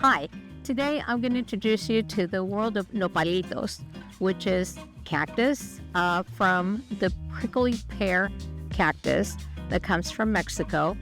Hi, today I'm going to introduce you to the world of nopalitos, which is cactus from the prickly pear cactus that comes from Mexico.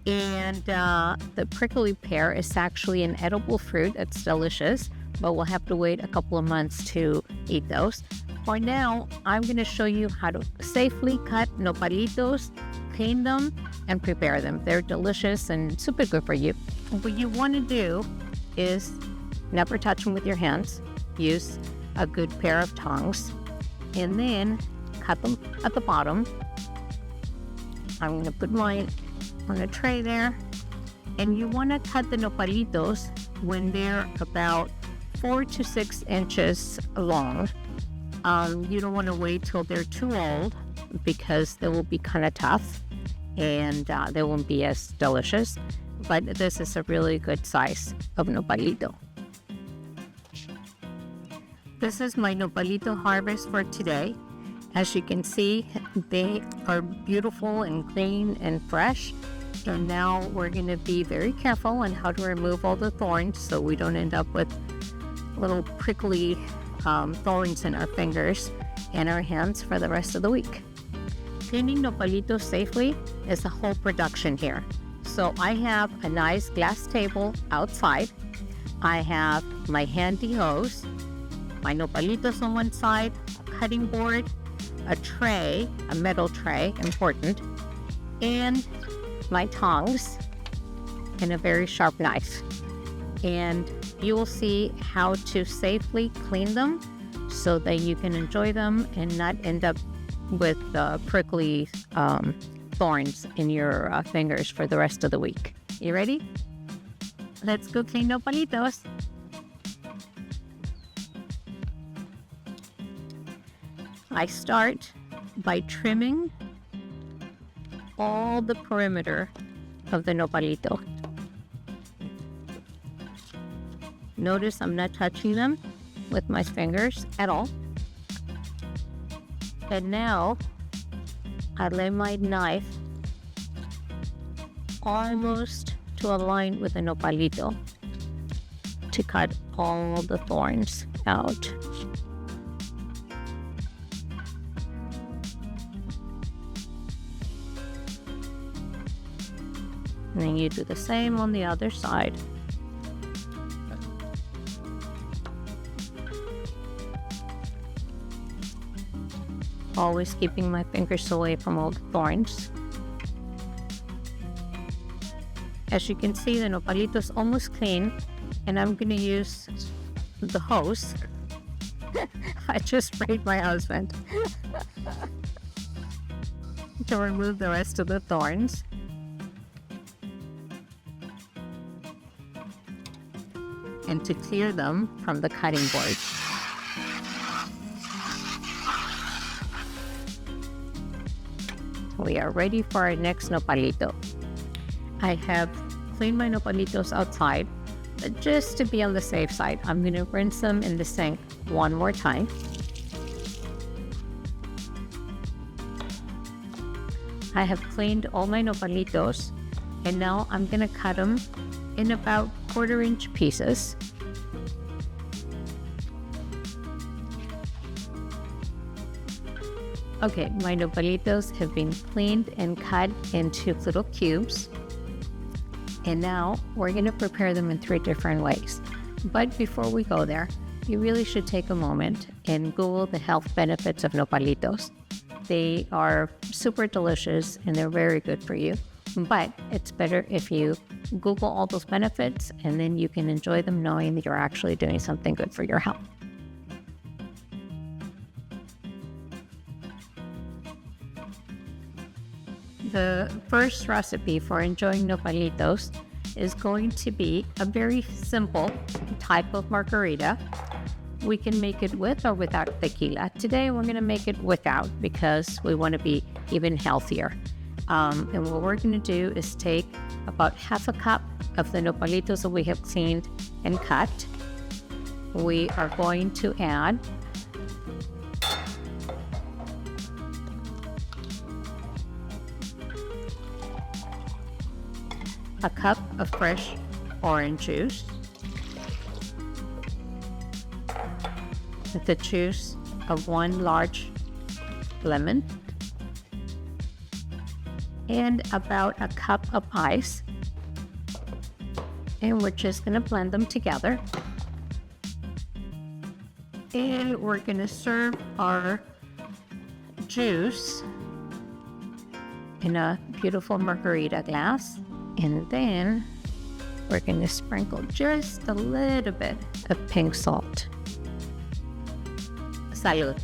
And the prickly pear is actually an edible fruit. It's delicious, but we'll have to wait a couple of months to eat those. For now, I'm going to show you how to safely cut nopalitos, clean them, and prepare them. They're delicious and super good for you. What you want to do is never touch them with your hands. Use a good pair of tongs, and then cut them at the bottom. I'm going to put mine on a tray there, and you want to cut the nopalitos when they're about 4 to 6 inches long. You don't want to wait till they're too old because they will be kind of tough and they won't be as delicious. But this is a really good size of nopalito. This is my nopalito harvest for today. As you can see, they are beautiful and clean and fresh. So now we're going to be very careful on how to remove all the thorns so we don't end up with little prickly thorns in our fingers and our hands for the rest of the week. Cleaning nopalitos safely is a whole production here. So I have a nice glass table outside. I have my handy hose, my nopalitos on one side, a cutting board, a tray, a metal tray, important, and my tongs and a very sharp knife. And you will see how to safely clean them so that you can enjoy them and not end up with prickly thorns in your fingers for the rest of the week. You ready? Let's go clean nopalitos. I start by trimming all the perimeter of the nopalito. Notice I'm not touching them with my fingers at all. And now I lay my knife almost to align with the nopalito to cut all the thorns out. And then you do the same on the other side. Always keeping my fingers away from all the thorns. As you can see, the nopalito is almost clean, and I'm going to use the hose. I just sprayed my husband to remove the rest of the thorns. And to clear them from the cutting board. We are ready for our next nopalito. I have cleaned my nopalitos outside, but just to be on the safe side, I'm going to rinse them in the sink one more time. I have cleaned all my nopalitos, and now I'm going to cut them in about 1/4 inch pieces. Okay, my nopalitos have been cleaned and cut into little cubes. And now we're going to prepare them in 3 different ways. But before we go there, you really should take a moment and Google the health benefits of nopalitos. They are super delicious and they're very good for you. But it's better if you Google all those benefits and then you can enjoy them knowing that you're actually doing something good for your health. The first recipe for enjoying nopalitos is going to be a very simple type of margarita. We can make it with or without tequila. Today we're going to make it without because we want to be even healthier. And what we're going to do is take about 1/2 cup of the nopalitos that we have cleaned and cut. We are going to add a cup of fresh orange juice, the juice of 1 large lemon, and about a cup of ice. And we're just going to blend them together. And we're going to serve our juice in a beautiful margarita glass. And then we're going to sprinkle just a little bit of pink salt. Salud.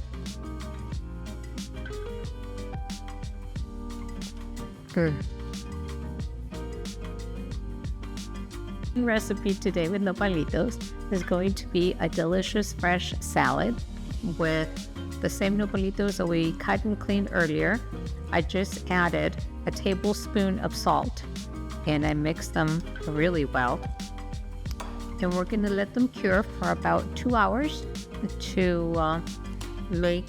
Recipe today with nopalitos is going to be a delicious fresh salad with the same nopalitos that we cut and cleaned earlier. I just added a tablespoon of salt and I mixed them really well. And we're going to let them cure for about 2 hours to make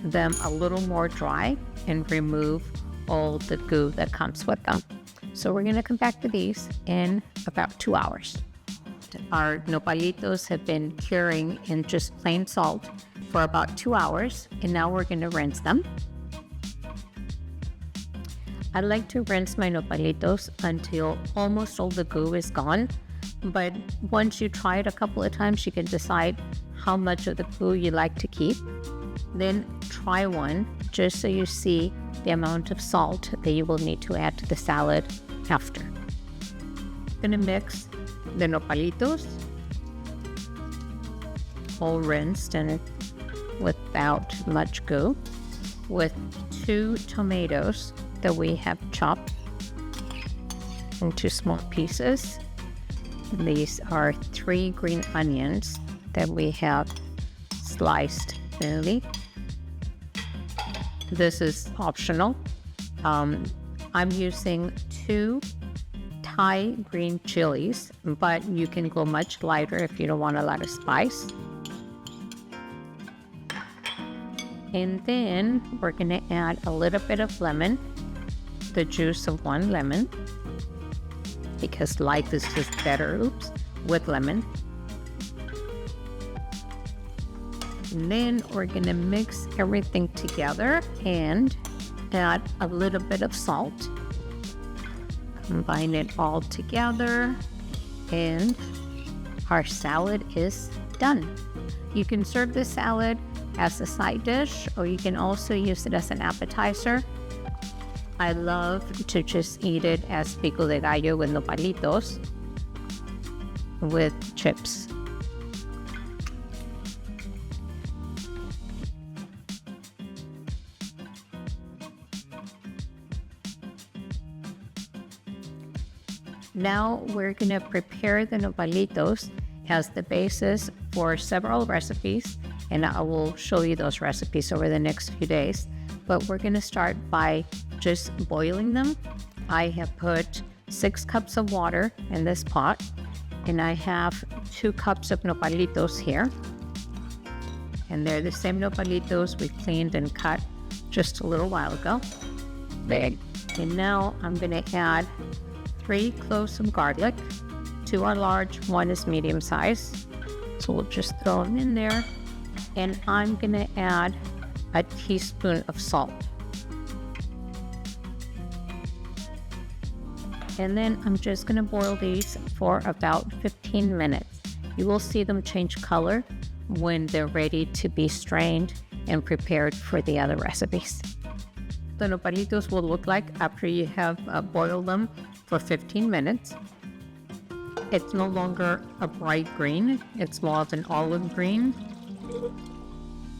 them a little more dry and remove all the goo that comes with them. So we're going to come back to these in about 2 hours. Our nopalitos have been curing in just plain salt for about 2 hours, and now we're going to rinse them. I like to rinse my nopalitos until almost all the goo is gone, but once you try it a couple of times, you can decide how much of the goo you like to keep. Then try one just so you see the amount of salt that you will need to add to the salad after. I'm gonna mix the nopalitos, all rinsed and without much goo, with 2 tomatoes that we have chopped into small pieces. And these are 3 green onions that we have sliced thinly. This is optional. I'm using 2 Thai green chilies, but you can go much lighter if you don't want a lot of spice. And then we're going to add a little bit of lemon, the juice of 1 lemon, because life is just better, with lemon. And then we're going to mix everything together and add a little bit of salt. Combine it all together and our salad is done. You can serve this salad as a side dish or you can also use it as an appetizer. I love to just eat it as pico de gallo with nopalitos with chips. Now we're going to prepare the nopalitos as the basis for several recipes, and I will show you those recipes over the next few days. But we're going to start by just boiling them. I have put 6 cups of water in this pot, and I have 2 cups of nopalitos here. And they're the same nopalitos we cleaned and cut just a little while ago. Big. And now I'm going to add 3 cloves of garlic. 2 are large, 1 is medium size. So we'll just throw them in there. And I'm going to add a teaspoon of salt. And then I'm just going to boil these for about 15 minutes. You will see them change color when they're ready to be strained and prepared for the other recipes. The nopalitos will look like after you have boiled them for 15 minutes. It's no longer a bright green, it's more of an olive green.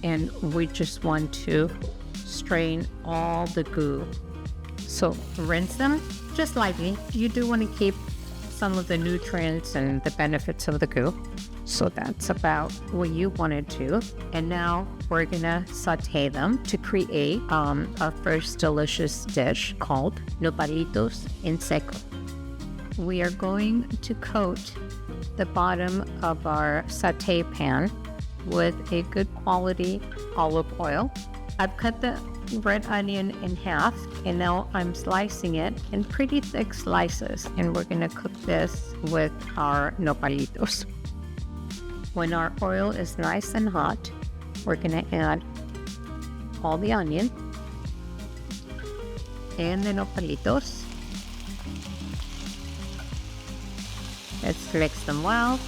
And we just want to strain all the goo. So rinse them just lightly. You do want to keep some of the nutrients and the benefits of the goo. So that's about what you want to do. And now we're gonna saute them to create our first delicious dish called nopalitos en seco. We are going to coat the bottom of our saute pan with a good quality olive oil. I've cut the red onion in half and now I'm slicing it in pretty thick slices, and we're gonna cook this with our nopalitos. When our oil is nice and hot, we're going to add all the onion and the nopalitos. Let's mix them well,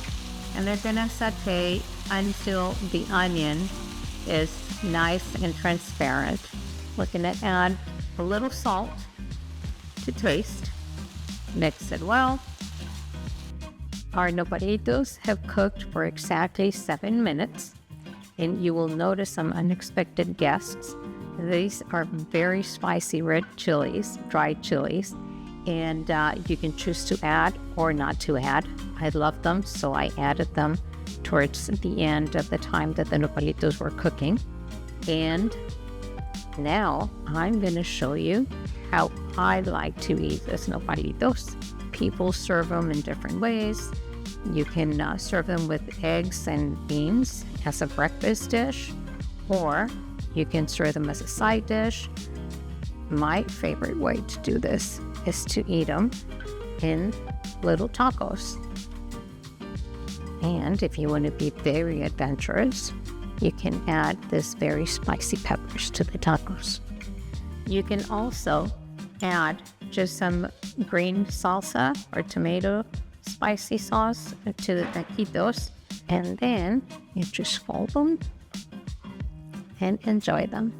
and they're going to saute until the onion is nice and transparent. We're going to add a little salt to taste. Mix it well. Our nopalitos have cooked for exactly 7 minutes, and you will notice some unexpected guests. These are very spicy red chilies, dried chilies, and you can choose to add or not to add. I love them, so I added them towards the end of the time that the nopalitos were cooking. And now I'm going to show you how I like to eat this nopalitos. People serve them in different ways. You can serve them with eggs and beans as a breakfast dish, or you can serve them as a side dish. My favorite way to do this is to eat them in little tacos. And if you want to be very adventurous, you can add this very spicy peppers to the tacos. You can also add just some green salsa or tomato spicy sauce to the taquitos, and then you just fold them and enjoy them.